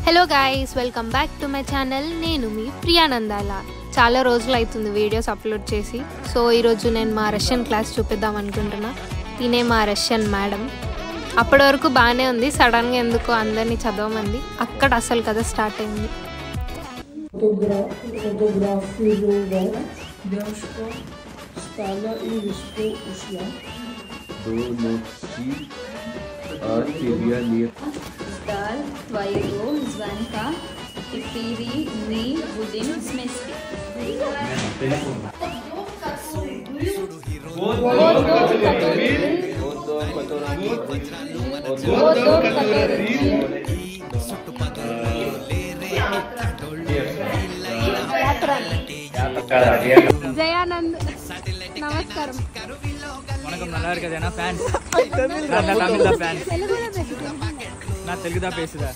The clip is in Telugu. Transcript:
Hello guys, welcome back to my channel. నేను మీ ప్రియానందాల. చాలా రోజులు అవుతుంది వీడియోస్ అప్లోడ్ చేసి. సో ఈరోజు నేను మా రష్యన్ క్లాస్ చూపిద్దాం అనుకుంటున్నా. తినే మా రష్యన్ మేడం. అప్పటి వరకు బాగానే ఉంది, సడన్గా ఎందుకో అందరినీ చదవమంది. అక్కడ అసలు కథ స్టార్ట్ అయింది. Zdal twojego dzwonka i chwili my będziemy śmieszki. Jayanand నమస్కారం. வணக்கம், நல்லா இருக்கதேனா ஃபேன்ஸ் நான் தமிழ் தான் ஃபேன்ஸ் நான் தெலுங்கு தான் பேசுறேன்